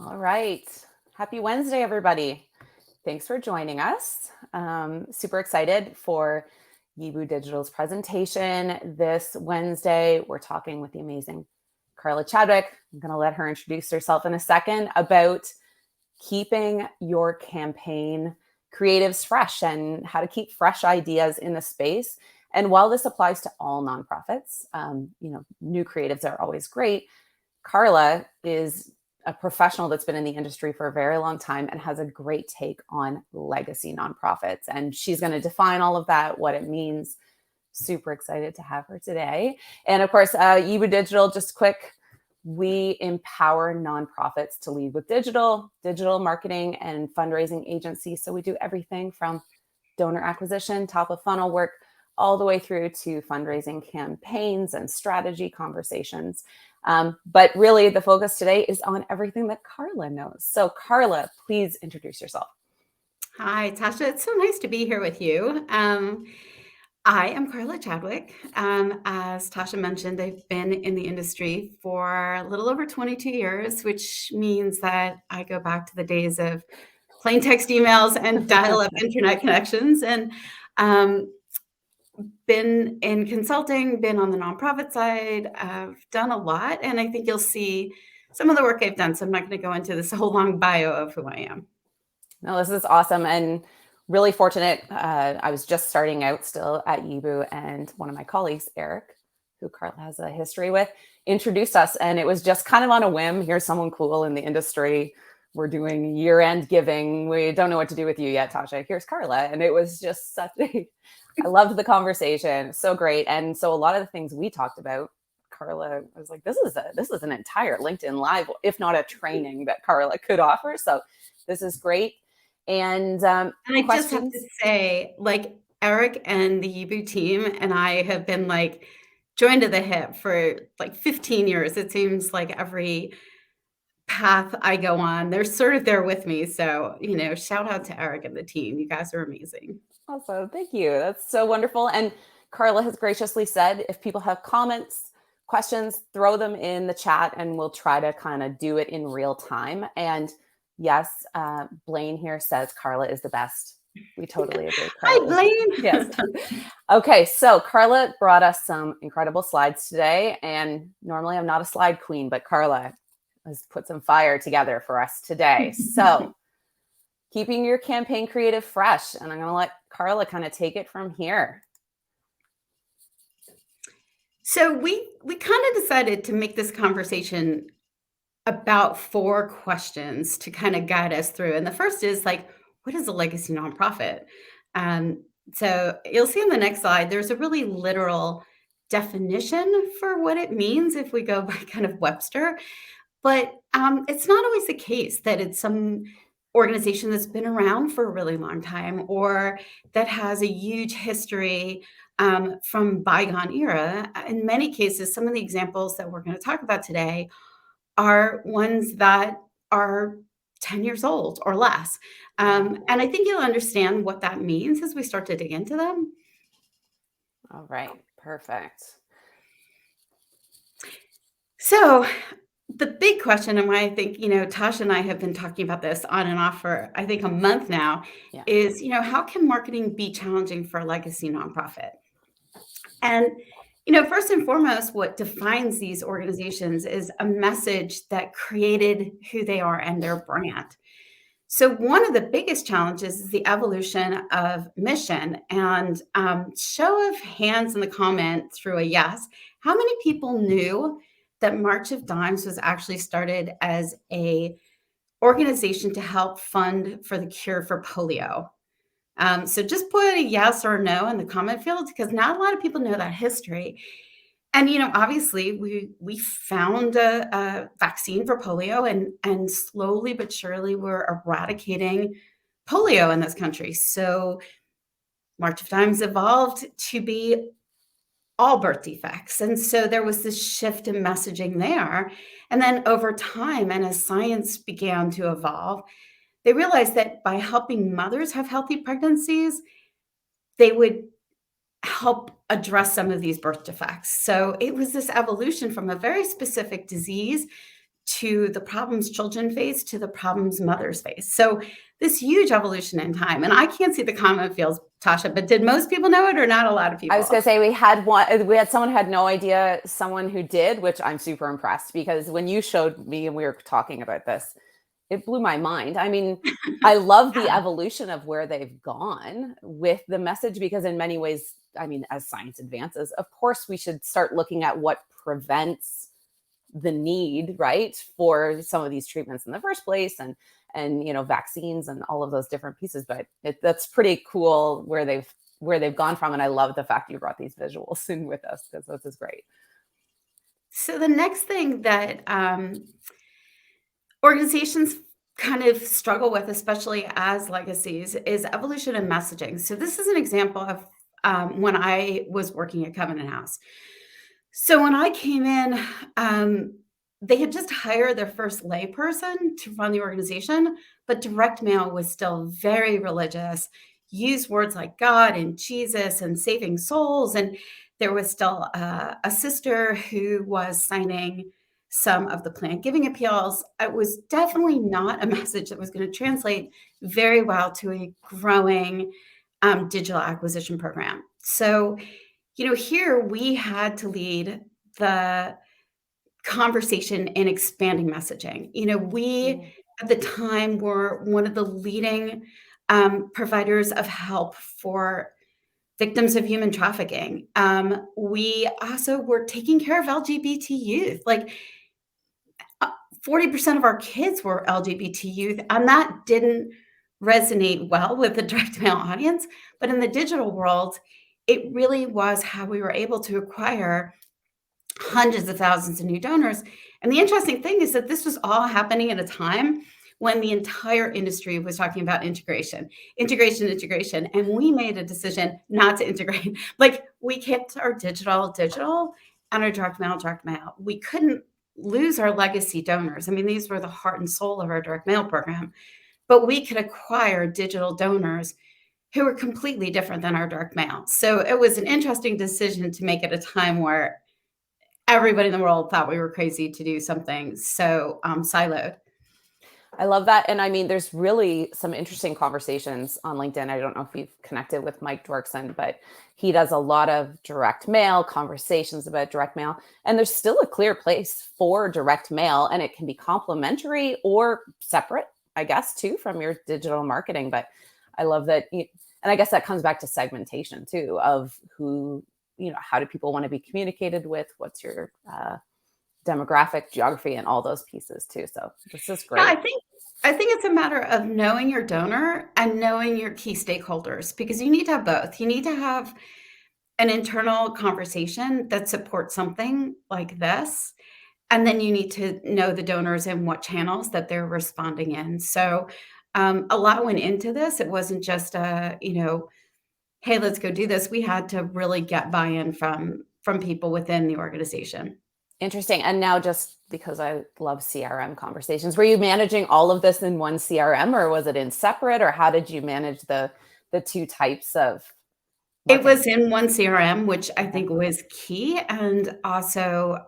All right. Happy Wednesday, everybody. Thanks for joining us. Super excited for Yeeboo Digital's presentation this Wednesday. We're talking with the amazing Carla Chadwick. I'm going to let her introduce herself in a second about keeping your campaign creatives fresh and how to keep fresh ideas in the space. And while this applies to all nonprofits, new creatives are always great. Carla is a professional that's been in the industry for a very long time and has a great take on legacy nonprofits. And she's going to define all of that, what it means. Super excited to have her today. And of course, Yeeboo Digital, just quick, we empower nonprofits to lead with digital marketing and fundraising agencies. So we do everything from donor acquisition, top of funnel work, all the way through to fundraising campaigns and strategy conversations. But really the focus today is on everything that Carla knows. So Carla, please introduce yourself. Hi, Tasha. It's so nice to be here with you. I am Carla Chadwick. As Tasha mentioned, I've been in the industry for a little over 22 years, which means that I go back to the days of plain text emails and dial-up internet connections. And been in consulting, been on the nonprofit side. I've done a lot, and I think you'll see some of the work I've done. So I'm not going to go into this whole long bio of who I am. No, this is awesome and really fortunate. I was just starting out still at Yeeboo, and one of my colleagues, Eric, who Carla has a history with, introduced us. And it was just kind of on a whim. Here's someone cool in the industry. We're doing year-end giving. We don't know what to do with you yet, Tasha. Here's Carla. And it was just I loved the conversation. So great. And so a lot of the things we talked about, Carla was like, this is an entire LinkedIn Live, if not a training that Carla could offer. So this is great. And I just have to say, like, Eric and the Yeeboo team and I have been like joined at the hip for like 15 years. It seems like every path I go on, they're sort of there with me. So, shout out to Eric and the team. You guys are amazing. Awesome. Thank you. That's so wonderful. And Carla has graciously said, if people have comments, questions, throw them in the chat and we'll try to kind of do it in real time. And yes, Blaine here says Carla is the best. We totally agree. Hi, Blaine. Yes. Okay. So Carla brought us some incredible slides today. And normally I'm not a slide queen, but Carla has put some fire together for us today. So keeping your campaign creative fresh. And I'm going to let Carla kind of take it from here. So we kind of decided to make this conversation about 4 questions to kind of guide us through. And the first is like, what is a legacy nonprofit? So you'll see on the next slide, there's a really literal definition for what it means if we go by kind of Webster. But it's not always the case that it's some organization that's been around for a really long time or that has a huge history from bygone era. In many cases, some of the examples that we're going to talk about today are ones that are 10 years old or less. And I think you'll understand what that means as we start to dig into them. All right, perfect. So the big question, and why I think, Tasha and I have been talking about this on and off for, I think, a month now, is, how can marketing be challenging for a legacy nonprofit? And first and foremost, what defines these organizations is a message that created who they are and their brand. So one of the biggest challenges is the evolution of mission. And show of hands in the comment through a yes, how many people knew that March of Dimes was actually started as a organization to help fund for the cure for polio? So just put a yes or no in the comment field because not a lot of people know that history. And, obviously we found a vaccine for polio and slowly but surely we're eradicating polio in this country. So March of Dimes evolved to be all birth defects. And so there was this shift in messaging there. And then over time, and as science began to evolve, they realized that by helping mothers have healthy pregnancies, they would help address some of these birth defects. So it was this evolution from a very specific disease to the problems children face to the problems mothers face. So this huge evolution in time. And I can't see the common fields, Tasha, but did most people know it or not a lot of people? I was going to say we had someone who had no idea, someone who did, which I'm super impressed, because when you showed me and we were talking about this, it blew my mind. I mean, I love the evolution of where they've gone with the message, because in many ways, I mean, as science advances, of course, we should start looking at what prevents the need, right, for some of these treatments in the first place, and vaccines and all of those different pieces. But that's pretty cool where they've gone from, and I love the fact you brought these visuals in with us, because this is great. So the next thing that organizations kind of struggle with, especially as legacies, is evolution and messaging. So this is an example of when I was working at Covenant House. So when I came in, they had just hired their first layperson to run the organization, but direct mail was still very religious, used words like God and Jesus and saving souls. And there was still a sister who was signing some of the plant giving appeals. It was definitely not a message that was going to translate very well to a growing digital acquisition program. So, here we had to lead the conversation in expanding messaging. We at the time were one of the leading providers of help for victims of human trafficking. We also were taking care of LGBT youth. Like 40% of our kids were LGBT youth, and that didn't resonate well with the direct mail audience. But in the digital world, it really was how we were able to acquire hundreds of thousands of new donors. And the interesting thing is that this was all happening at a time when the entire industry was talking about integration. And we made a decision not to integrate. Like, we kept our digital, and our direct mail. We couldn't lose our legacy donors. I mean, these were the heart and soul of our direct mail program, but we could acquire digital donors who were completely different than our direct mail. So it was an interesting decision to make at a time where everybody in the world thought we were crazy to do something so siloed. I love that. And I mean, there's really some interesting conversations on LinkedIn. I don't know if you've connected with Mike Dworkson, but he does a lot of direct mail conversations about direct mail. And there's still a clear place for direct mail, and it can be complementary or separate, I guess, too, from your digital marketing. But I love that. And I guess that comes back to segmentation too, of who, how do people want to be communicated with? What's your demographic, geography, and all those pieces too. So this is great. Yeah, I think it's a matter of knowing your donor and knowing your key stakeholders, because you need to have both. You need to have an internal conversation that supports something like this. And then you need to know the donors and what channels that they're responding in. So a lot went into this. It wasn't just hey, let's go do this. We had to really get buy-in from people within the organization. Interesting. And now, just because I love CRM conversations, were you managing all of this in one CRM, or was it in separate, or how did you manage the two types of marketing? It was in one CRM, which I think was key. And also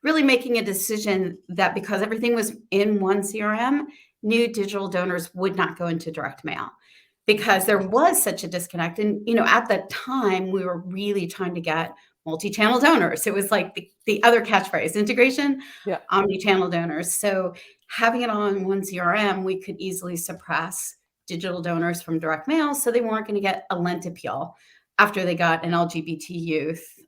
really making a decision that because everything was in one CRM, new digital donors would not go into direct mail, because there was such a disconnect. And, at the time, we were really trying to get multi-channel donors. It was like the other catchphrase, integration, omni-channel donors. So having it all in one CRM, we could easily suppress digital donors from direct mail, so they weren't going to get a Lent appeal after they got an LGBT youth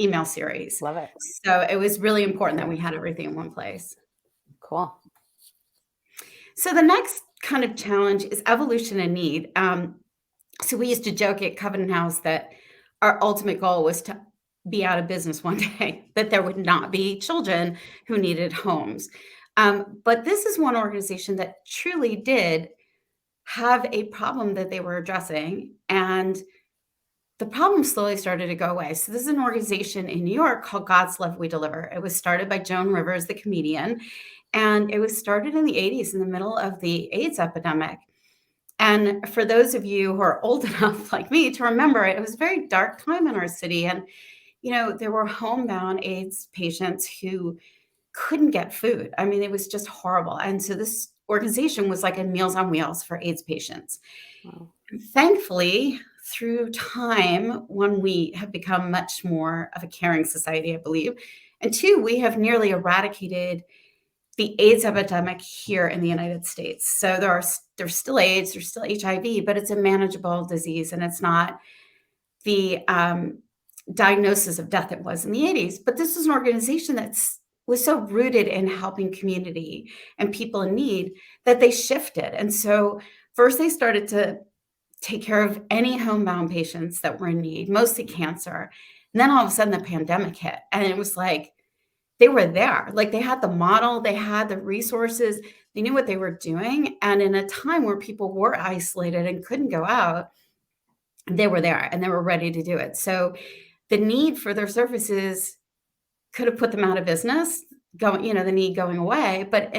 email series. Love it. So it was really important that we had everything in one place. Cool. So the next kind of challenge is evolution and need. So we used to joke at Covenant House that our ultimate goal was to be out of business one day, that there would not be children who needed homes. But this is one organization that truly did have a problem that they were addressing, and the problem slowly started to go away. So this is an organization in New York called God's Love We Deliver. It was started by Joan Rivers, the comedian, and it was started in the 80s in the middle of the AIDS epidemic. And for those of you who are old enough like me to remember it, it was a very dark time in our city. And, there were homebound AIDS patients who couldn't get food. I mean, it was just horrible. And so this organization was like a Meals on Wheels for AIDS patients. Wow. And thankfully, through time, one, we have become much more of a caring society, I believe. And two, we have nearly eradicated the AIDS epidemic here in the United States. So there's still AIDS, there's still HIV, but it's a manageable disease, and it's not the diagnosis of death it was in the 80s. But this is an organization was so rooted in helping community and people in need that they shifted. And so first they started to take care of any homebound patients that were in need, mostly cancer. And then all of a sudden the pandemic hit, and it was like they were there. Like they had the model, they had the resources, they knew what they were doing. And in a time where people were isolated and couldn't go out, they were there and they were ready to do it. So the need for their services could have put them out of business, the need going away, but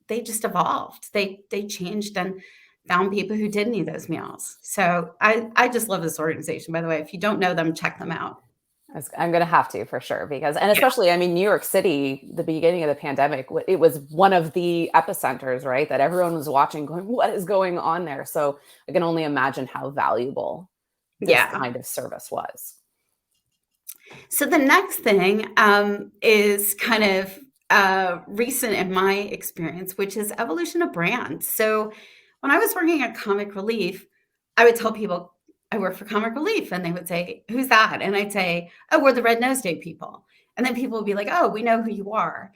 they just evolved. They changed and found people who did need those meals. So I just love this organization, by the way. If you don't know them, check them out. I'm going to have to, for sure, because, and especially, I mean, New York City, the beginning of the pandemic, it was one of the epicenters, right? That everyone was watching going, what is going on there? So I can only imagine how valuable this kind of service was. So the next thing is kind of recent in my experience, which is evolution of brand. So when I was working at Comic Relief, I would tell people I work for Comic Relief, and they would say, who's that? And I'd say, oh, we're the Red Nose Day people. And then people would be like, oh, we know who you are.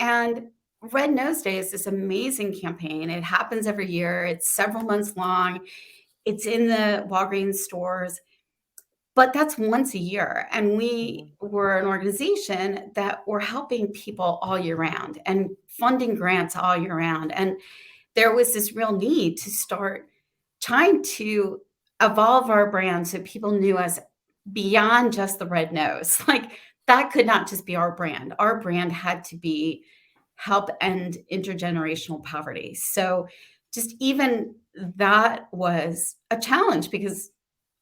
And Red Nose Day is this amazing campaign. It happens every year. It's several months long. It's in the Walgreens stores. But that's once a year. And we were an organization that were helping people all year round and funding grants all year round. And there was this real need to start trying to evolve our brand so people knew us beyond just the red nose. Like that could not just be our brand. Our brand had to be help end intergenerational poverty. So just even that was a challenge because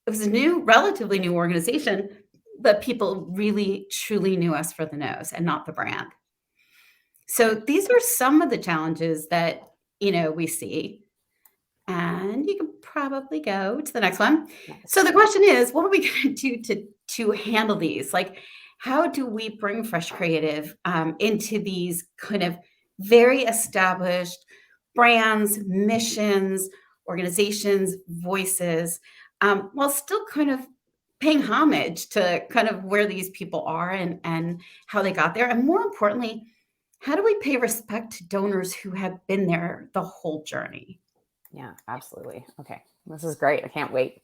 it was a relatively new organization, but people really truly knew us for the nose and not the brand. So these are some of the challenges that, we see. And you can probably go to the next one. So the question is, what are we going to do to handle these? Like, how do we bring fresh creative into these kind of very established brands, missions, organizations, voices, while still kind of paying homage to kind of where these people are and how they got there? And more importantly, how do we pay respect to donors who have been there the whole journey? Yeah, absolutely. Okay. This is great. I can't wait.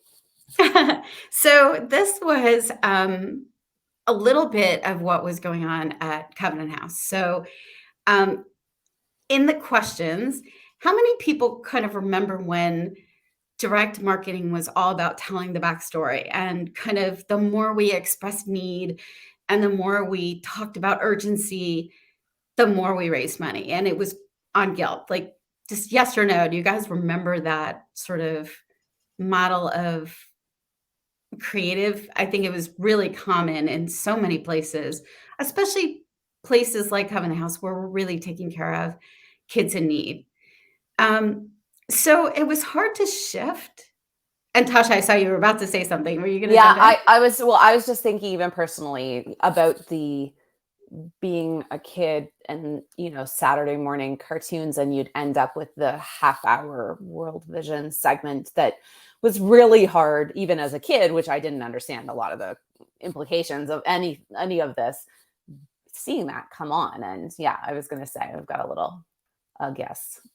So this was a little bit of what was going on at Covenant House. So in the questions, how many people kind of remember when direct marketing was all about telling the backstory, and kind of the more we expressed need and the more we talked about urgency, the more we raised money, and it was on guilt? Like, just yes or no, do you guys remember that sort of model of creative? I think it was really common in so many places, especially places like Covenant House, where we're really taking care of kids in need. So it was hard to shift. And Tasha, I saw you were about to say something. Were you going to jump in? I was just thinking even personally about the being a kid and, Saturday morning cartoons, and you'd end up with the half-hour World Vision segment that was really hard, even as a kid, which I didn't understand a lot of the implications of any of this, seeing that come on. And yeah, I was going to say, I've got a little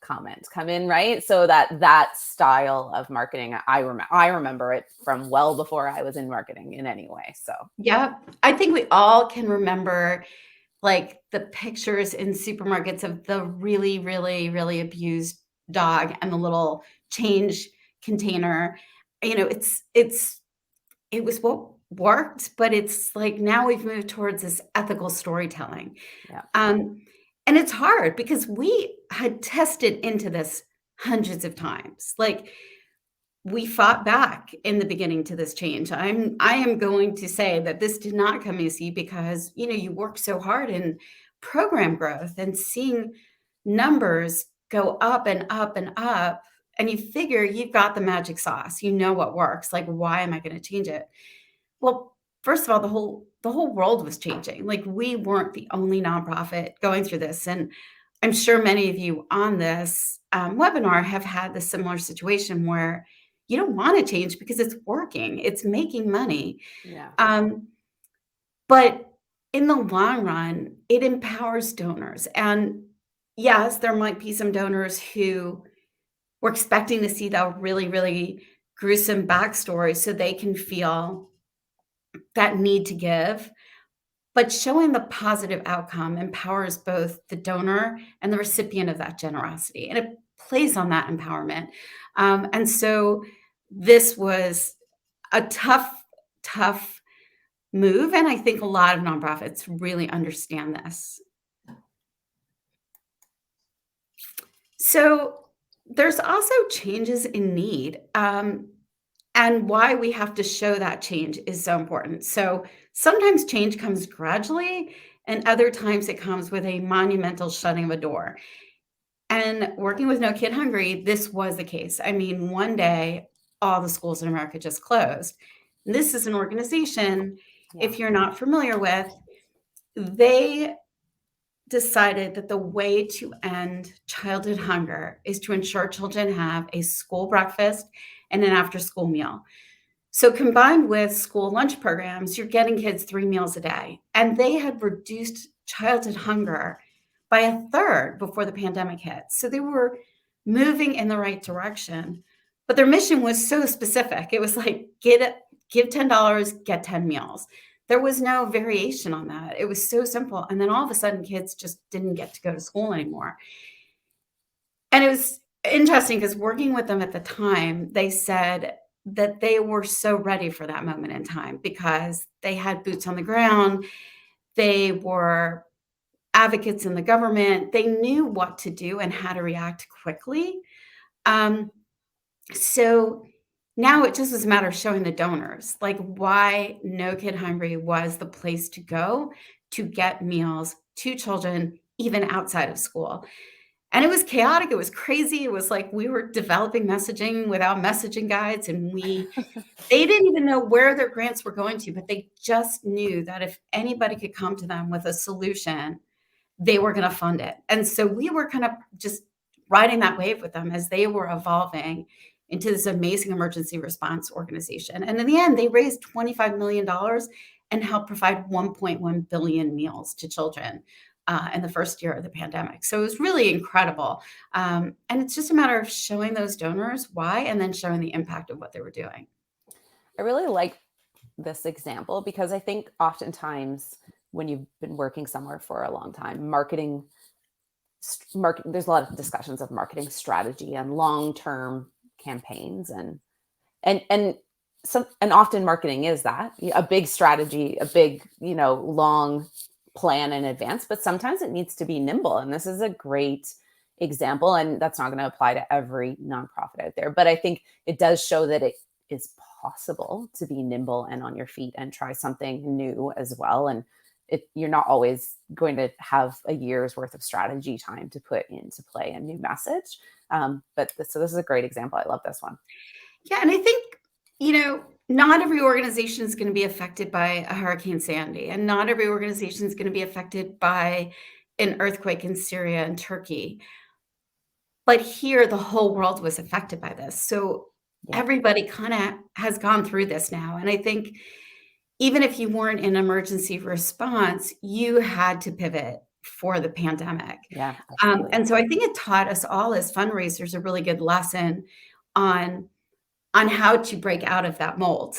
comment come in, right? So that style of marketing, I remember it from well before I was in marketing in any way. So yeah, I think we all can remember like the pictures in supermarkets of the really, really, really abused dog and the little change container. It was what worked, but it's like now we've moved towards this ethical storytelling. Yeah. And it's hard because we had tested into this hundreds of times. Like, we fought back in the beginning to this change. I am going to say that this did not come easy because, you work so hard in program growth and seeing numbers go up and up and up, and you figure you've got the magic sauce, you know what works, like, why am I gonna change it? Well, first of all, the whole world was changing. Like, we weren't the only nonprofit going through this, and I'm sure many of you on this, webinar have had the similar situation where you don't wanna change because it's working, it's making money. Yeah. Um, but in the long run, it empowers donors, and yes, there might be some donors who were expecting to see the really, really gruesome backstory so they can feel that need to give, but showing the positive outcome empowers both the donor and the recipient of that generosity, and it plays on that empowerment. And so this was a tough move, and I think a lot of nonprofits really understand this. So there's also changes in need, and why we have to show that change is so important. So sometimes change comes gradually, and other times it comes with a monumental shutting of a door. And working with No Kid Hungry, this was the case. I mean, one day, all the schools in America just closed. This is an organization, Yeah. if you're not familiar with, they decided that the way to end childhood hunger is to ensure children have a school breakfast and an after school meal. So combined with school lunch programs, you're getting kids 3 meals a day. And they had reduced childhood hunger by a third before the pandemic hit. So they were moving in the right direction. But their mission was so specific. It was like, give $10, get 10 meals. There was no variation on that. It was so simple. And then all of a sudden, kids just didn't get to go to school anymore. And it was interesting because working with them at the time, they said that they were so ready for that moment in time because they had boots on the ground. They were advocates in the government. They knew what to do and how to react quickly. Um, so now it just was a matter of showing the donors, like, why No Kid Hungry was the place to go to get meals to children, even outside of school. And it was chaotic, it was crazy, it was like we were developing messaging without messaging guides, and they didn't even know where their grants were going to, but they just knew that if anybody could come to them with a solution, they were gonna fund it. And so we were kind of just riding that wave with them as they were evolving into this amazing emergency response organization. And in the end, they raised $25 million and helped provide 1.1 billion meals to children in the first year of the pandemic. So it was really incredible. And it's just a matter of showing those donors why and then showing the impact of what they were doing. I really like this example because I think oftentimes when you've been working somewhere for a long time, there's a lot of discussions of marketing strategy and long-term campaigns and often marketing is that a big strategy, a big, long plan in advance, but sometimes it needs to be nimble. And this is a great example. And that's not going to apply to every nonprofit out there, but I think it does show that it is possible to be nimble and on your feet and try something new as well. And you're not always going to have a year's worth of strategy time to put into play a new message. So this is a great example. I love this one. Yeah, and I think, not every organization is going to be affected by a Hurricane Sandy, and not every organization is going to be affected by an earthquake in Syria and Turkey. But here, the whole world was affected by this. So Yeah. everybody kind of has gone through this now. And I think even if you weren't in emergency response, you had to pivot for the pandemic. Yeah. Absolutely. And so I think it taught us all as fundraisers a really good lesson on how to break out of that mold.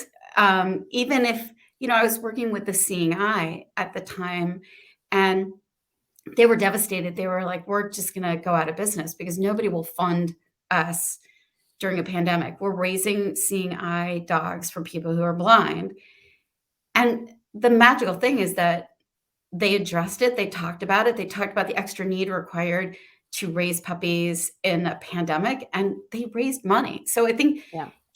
Even if, I was working with the Seeing Eye at the time, and they were devastated. They were like, we're just going to go out of business because nobody will fund us during a pandemic. We're raising Seeing Eye dogs for people who are blind. And the magical thing is that they addressed it. They talked about it. They talked about the extra need required to raise puppies in a pandemic, and they raised money. So I think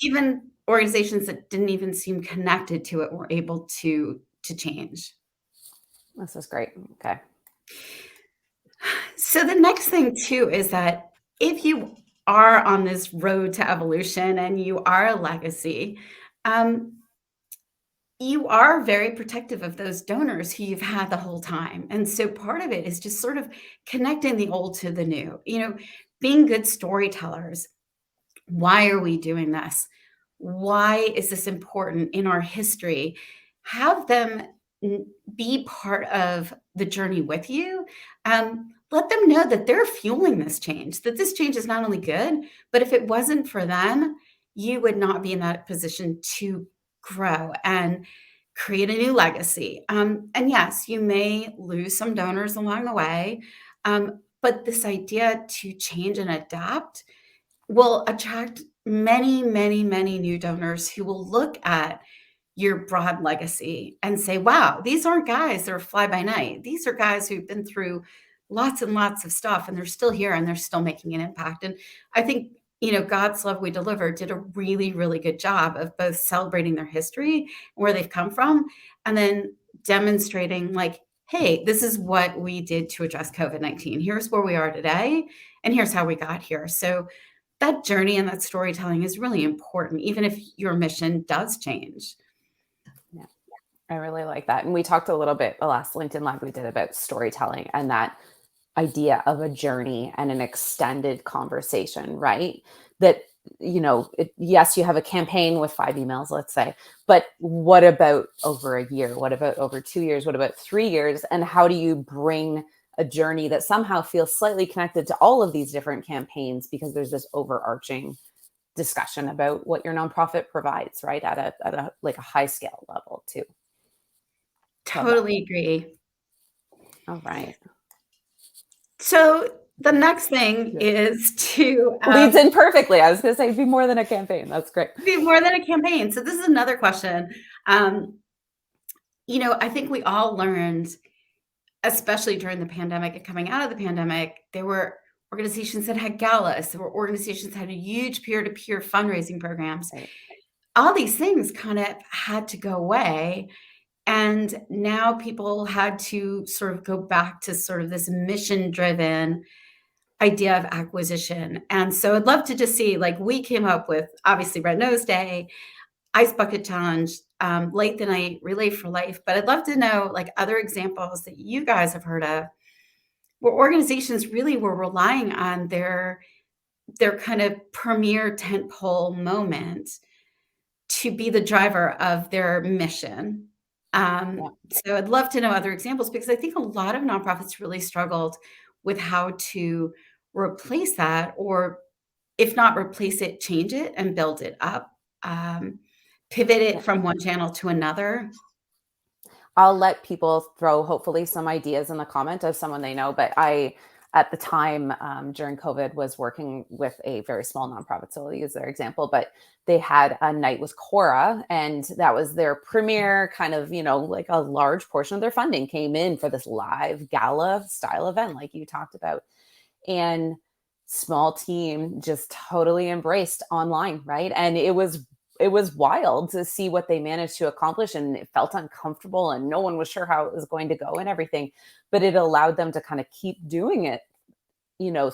even organizations that didn't even seem connected to it were able to change. This is great. Okay. So the next thing too is that if you are on this road to evolution and you are a legacy, um, you are very protective of those donors who you've had the whole time. And so part of it is just sort of connecting the old to the new, being good storytellers. Why are we doing this? Why is this important in our history? Have them be part of the journey with you. Let them know that they're fueling this change, that this change is not only good, but if it wasn't for them, you would not be in that position to grow and create a new legacy. And yes, you may lose some donors along the way, but this idea to change and adapt will attract many, many, many new donors who will look at your broad legacy and say, wow, these aren't guys that are fly by night. These are guys who've been through lots and lots of stuff and they're still here and they're still making an impact. And I think, God's Love We Deliver did a really, really good job of both celebrating their history, where they've come from, and then demonstrating like, hey, this is what we did to address COVID-19. Here's where we are today, and here's how we got here. So that journey and that storytelling is really important, even if your mission does change. Yeah, I really like that. And we talked a little bit the last LinkedIn Live we did about storytelling and that idea of a journey and an extended conversation, right? That, yes, you have a campaign with 5 emails, let's say, but what about over a year? What about over 2 years? What about 3 years? And how do you bring a journey that somehow feels slightly connected to all of these different campaigns, because there's this overarching discussion about what your nonprofit provides, right? At a like a high scale level too. Totally agree. All right. So the next thing is to leads in perfectly. I was going to say, be more than a campaign. That's great. Be more than a campaign. So this is another question. I think we all learned, especially during the pandemic and coming out of the pandemic, there were organizations that had galas. There were organizations that had huge peer-to-peer fundraising programs. Right. All these things kind of had to go away. And now people had to sort of go back to sort of this mission-driven idea of acquisition. And so I'd love to just see, like, we came up with, obviously, Red Nose Day, Ice Bucket Challenge, Late the Night, Relay for Life. But I'd love to know, like, other examples that you guys have heard of where organizations really were relying on their kind of premier tentpole moment to be the driver of their mission. So I'd love to know other examples, because I think a lot of nonprofits really struggled with how to replace that, or if not replace it, change it and build it up, pivot it from one channel to another. I'll let people throw hopefully some ideas in the comment of someone they know, but I, at the time during COVID, was working with a very small nonprofit, so I'll use their example, but they had a night with Cora, and that was their premier kind of, like a large portion of their funding came in for this live gala style event like you talked about. And small team just totally embraced online, right? And it was wild to see what they managed to accomplish, and it felt uncomfortable and no one was sure how it was going to go and everything, but it allowed them to kind of keep doing it,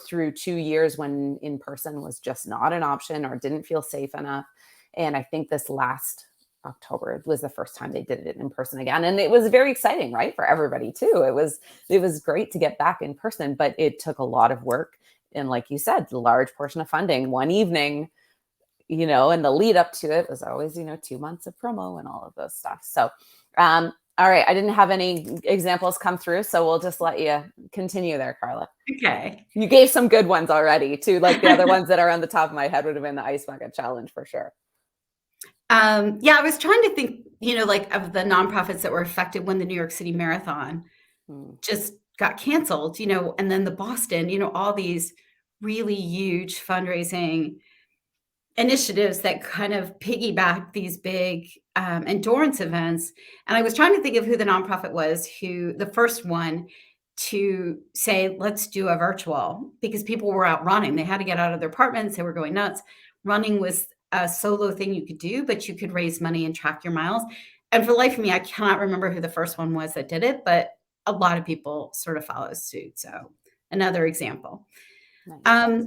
through 2 years when in person was just not an option or didn't feel safe enough. And I think this last October was the first time they did it in person again. And it was very exciting, right? For everybody too. It was great to get back in person, but it took a lot of work. And like you said, the large portion of funding one evening, and the lead up to it was always, 2 months of promo and all of those stuff. So, all right. I didn't have any examples come through, so we'll just let you continue there, Carla. Okay. You gave some good ones already too. Like the other ones that are on the top of my head would have been the Ice Bucket Challenge for sure. Yeah, I was trying to think, like, of the nonprofits that were affected when the New York City Marathon just got canceled, and then the Boston, all these really huge fundraising initiatives that kind of piggyback these big endurance events. And I was trying to think of who the nonprofit was, who the first one to say, let's do a virtual, because people were out running. They had to get out of their apartments. They were going nuts. Running was a solo thing you could do, but you could raise money and track your miles. And for the life of me, I cannot remember who the first one was that did it, but a lot of people sort of follow suit. So another example. Nice.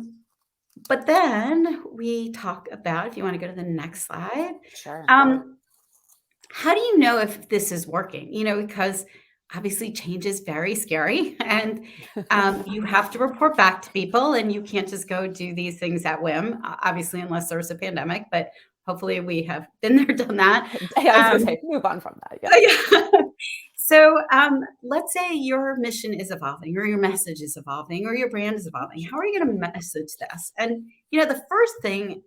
But then we talk about, if you want to go to the next slide, Sure. how do you know if this is working? Because obviously change is very scary and you have to report back to people and you can't just go do these things at whim, obviously, unless there's a pandemic, but hopefully we have been there, done that. I was going to say, move on from that. Yeah. Yeah. So let's say your mission is evolving or your message is evolving or your brand is evolving. How are you going to message this? And, the first thing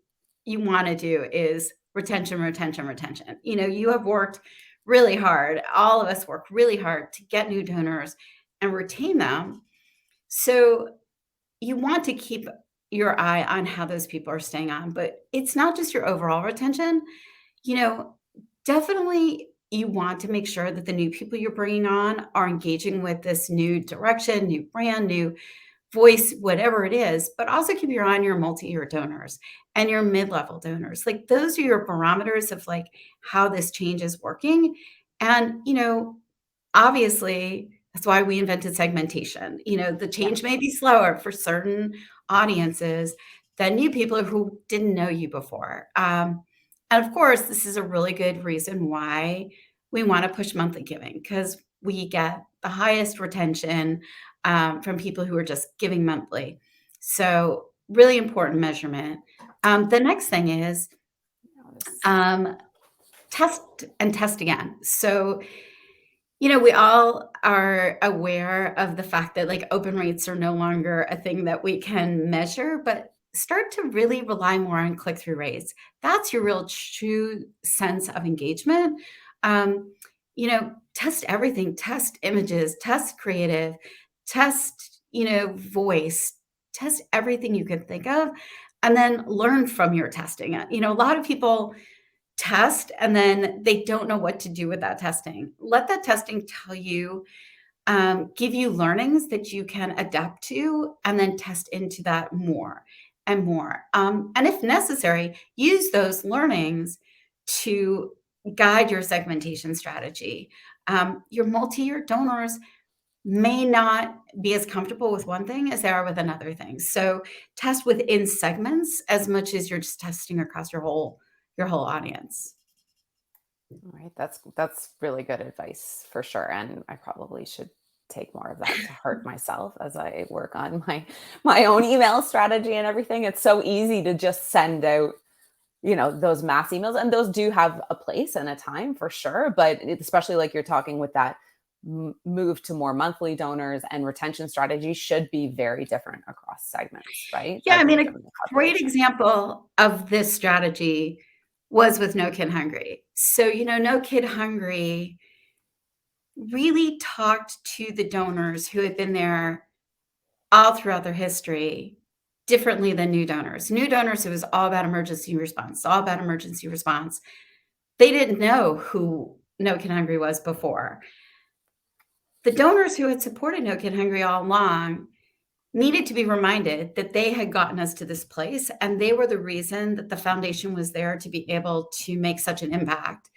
you want to do is retention, retention, retention. You have worked really hard. All of us work really hard to get new donors and retain them. So you want to keep your eye on how those people are staying on, but it's not just your overall retention. Definitely you want to make sure that the new people you're bringing on are engaging with this new direction, new brand, new voice, whatever it is, but also keep your eye on your multi-year donors and your mid-level donors. Like those are your barometers of like how this change is working. And, obviously that's why we invented segmentation. The change may be slower for certain audiences than new people who didn't know you before. And of course, this is a really good reason why we want to push monthly giving, because we get the highest retention from people who are just giving monthly. So really important measurement. The next thing is test and test again. So, we all are aware of the fact that like open rates are no longer a thing that we can measure, but start to really rely more on click-through rates. That's your real true sense of engagement. Test everything, test images, test creative, test, voice, test everything you can think of, and then learn from your testing. A lot of people test and then they don't know what to do with that testing. Let that testing tell you, give you learnings that you can adapt to and then test into that more and more. And if necessary, use those learnings to guide your segmentation strategy. Your multi-year donors may not be as comfortable with one thing as they are with another thing. So test within segments as much as you're just testing across your whole audience. All right. That's really good advice for sure. And I probably should take more of that to heart myself as I work on my own email strategy and everything. It's so easy to just send out, those mass emails, and those do have a place and a time for sure. But especially like you're talking with that move to more monthly donors, and retention strategy should be very different across segments, right? Yeah, I mean, a great example of this strategy was with No Kid Hungry. So, No Kid Hungry really talked to the donors who had been there all throughout their history differently than new donors. New donors, it was all about emergency response, all about emergency response. They didn't know who No Kid Hungry was before. The donors who had supported No Kid Hungry all along needed to be reminded that they had gotten us to this place, and they were the reason that the foundation was there to be able to make such an impact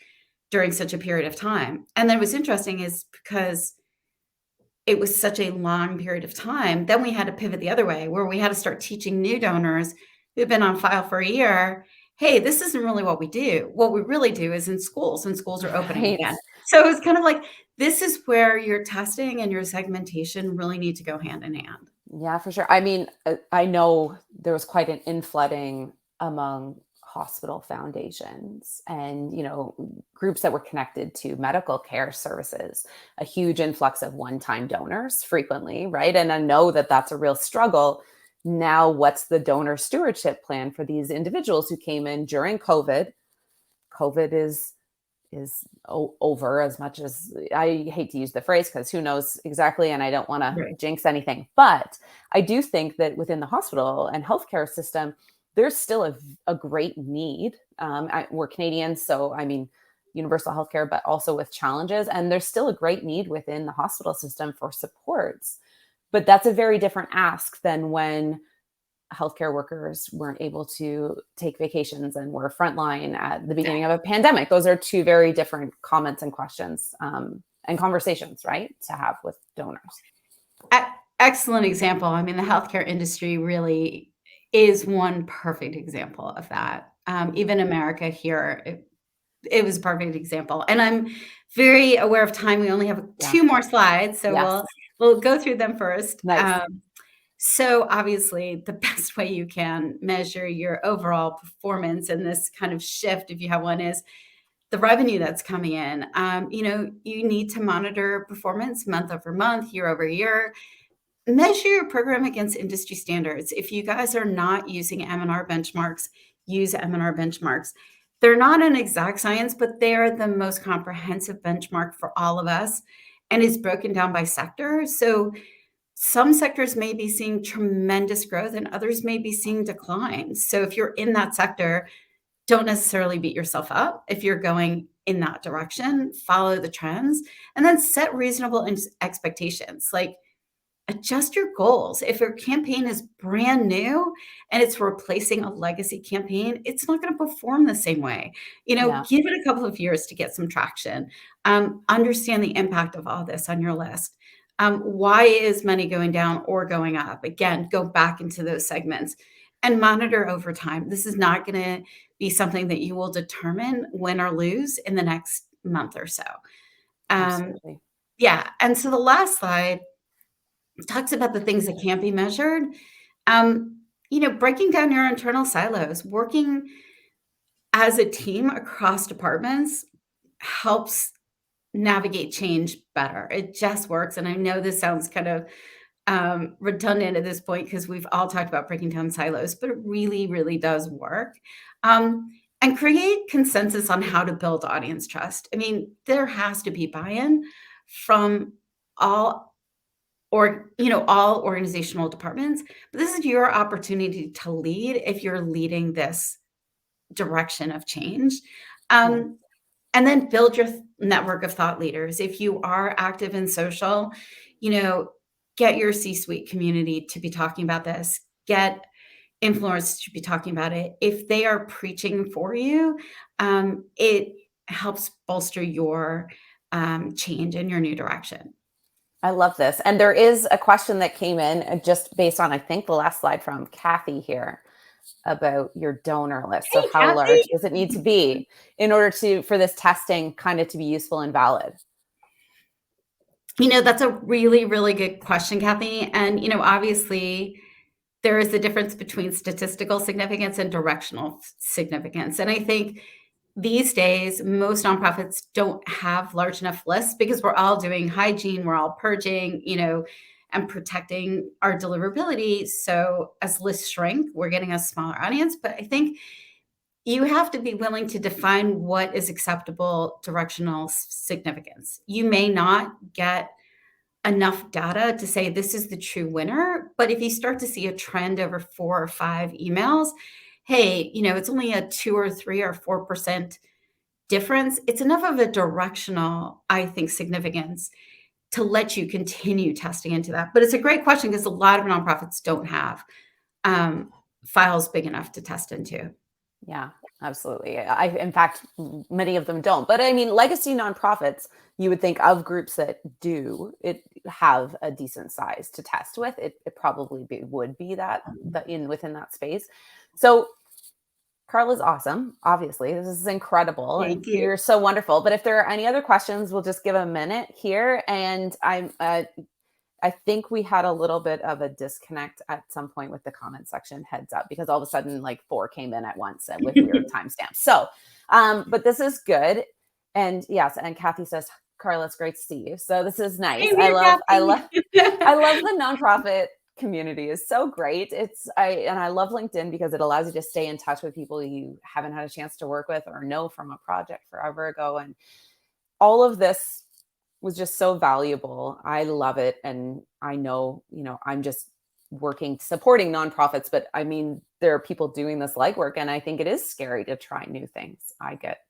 during such a period of time. And then what's interesting is because it was such a long period of time, then we had to pivot the other way, where we had to start teaching new donors who've been on file for a year, hey, this isn't really what we do. What we really do is in schools, and schools are opening again. So it was kind of like, this is where your testing and your segmentation really need to go hand in hand. Yeah, for sure. I mean, I know there was quite an inflooding among hospital foundations and, groups that were connected to medical care services, a huge influx of one-time donors frequently, right? And I know that that's a real struggle. Now, what's the donor stewardship plan for these individuals who came in during COVID? COVID is over, as much as I hate to use the phrase because who knows exactly, and I don't want to jinx anything. But I do think that within the hospital and healthcare system, there's still a great need. We're Canadians, so I mean, universal healthcare, but also with challenges. And there's still a great need within the hospital system for supports. But that's a very different ask than when healthcare workers weren't able to take vacations and were frontline at the beginning of a pandemic. Those are two very different comments and questions. and conversations, right, to have with donors. Excellent example. I mean, the healthcare industry really is one perfect example of that. Even America here, it was a perfect example. And I'm very aware of time. We only have 2 more slides, so Yes. we'll go through them first. Nice. So obviously, the best way you can measure your overall performance in this kind of shift, if you have one, is the revenue that's coming in. You need to monitor performance month over month, year over year. Measure your program against industry standards. If you guys are not using M&R benchmarks, use M&R benchmarks. They're not an exact science, but they're the most comprehensive benchmark for all of us, and it's broken down by sector. So some sectors may be seeing tremendous growth and others may be seeing declines. So if you're in that sector, don't necessarily beat yourself up. If you're going in that direction, follow the trends, and then set reasonable expectations. Like, adjust your goals. If your campaign is brand new and it's replacing a legacy campaign, it's not going to perform the same way. Give it a couple of years to get some traction. Understand the impact of all this on your list. Why is money going down or going up? Again, go back into those segments and monitor over time. This is not going to be something that you will determine win or lose in the next month or so. Absolutely. Yeah. And so the last slide talks about the things that can't be measured. Breaking down your internal silos, working as a team across departments helps navigate change better. It just works. And I know this sounds kind of redundant at this point because we've all talked about breaking down silos, but it really, really does work. And create consensus on how to build audience trust. I mean, there has to be buy-in from all organizational departments, but this is your opportunity to lead if you're leading this direction of change. And then build your network of thought leaders. If you are active in social, get your C-suite community to be talking about this. Get influencers to be talking about it. If they are preaching for you, it helps bolster your change in your new direction. I love this. And there is a question that came in just based on, I think, the last slide from Kathy here about your donor list. So how Kathy? large does it need to be in order for this testing kind of to be useful and valid? That's a really, really good question, Kathy. And, obviously there is a difference between statistical significance and directional significance. And I think these days, most nonprofits don't have large enough lists because we're all doing hygiene, we're all purging, and protecting our deliverability. So as lists shrink, we're getting a smaller audience. But I think you have to be willing to define what is acceptable directional significance. You may not get enough data to say this is the true winner, but if you start to see a trend over 4 or 5 emails, hey, it's only a 2 or 3 or 4% difference. It's enough of a directional, I think, significance to let you continue testing into that. But it's a great question because a lot of nonprofits don't have files big enough to test into. Yeah, absolutely. In fact, many of them don't. But I mean, legacy nonprofits, you would think of groups that do have a decent size to test with. It probably would be that within that space. So Carla's awesome. Obviously, this is incredible. Thank you. You're so wonderful. But if there are any other questions, we'll just give a minute here. And I think we had a little bit of a disconnect at some point with the comment section, heads up, because all of a sudden like 4 came in at once and with weird timestamps. So, but this is good. And yes, and Kathy says, Carla, it's great to see you. So this is nice. I love the nonprofit community is so great. I love LinkedIn because it allows you to stay in touch with people you haven't had a chance to work with or know from a project forever ago. And all of this was just so valuable. I love it. And I know, I'm just supporting nonprofits, but I mean, there are people doing this legwork and I think it is scary to try new things. I get,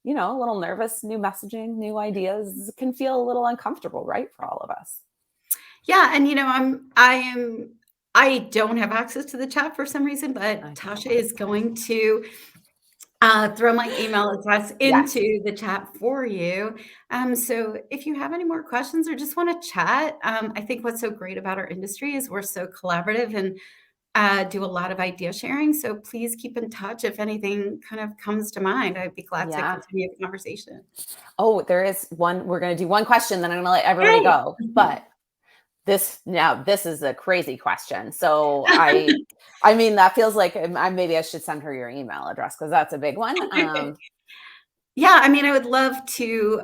a little nervous, new messaging, new ideas can feel a little uncomfortable, right? For all of us. Yeah. And, I don't have access to the chat for some reason, but Tasha is going to throw my email address Yes. into the chat for you. So if you have any more questions or just want to chat, I think what's so great about our industry is we're so collaborative and do a lot of idea sharing. So please keep in touch if anything kind of comes to mind. I'd be glad to Yeah. continue the conversation. Oh, there is one. We're going to do one question, then I'm going to let everybody Great. go. But this is a crazy question. So I mean, that feels like maybe I should send her your email address because that's a big one. Yeah, I mean, I would love to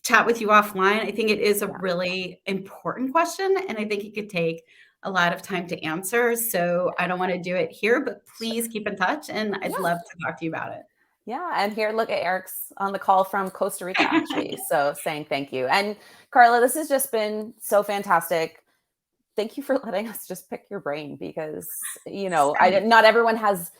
chat with you offline. I think it is a Yeah. really important question, and I think it could take a lot of time to answer. So I don't want to do it here, but please keep in touch, and I'd Yeah. love to talk to you about it. Yeah, and here, look at Eric's on the call from Costa Rica, actually. So saying thank you. And Carla, this has just been so fantastic. Thank you for letting us just pick your brain because, not everyone has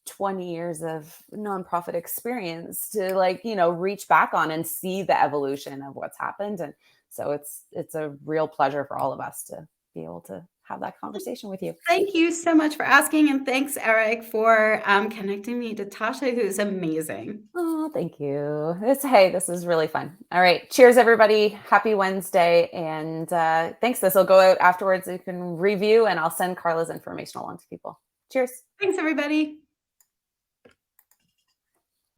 20 years of nonprofit experience to reach back on and see the evolution of what's happened. And so it's a real pleasure for all of us to be able to have that conversation with you. Thank you so much for asking, and thanks, Eric, for connecting me to Tasha, who's amazing. Oh, thank you. Hey, this is really fun. All right. Cheers, everybody. Happy Wednesday. And thanks. This will go out afterwards. You can review, and I'll send Carla's information along to people. Cheers. Thanks, everybody.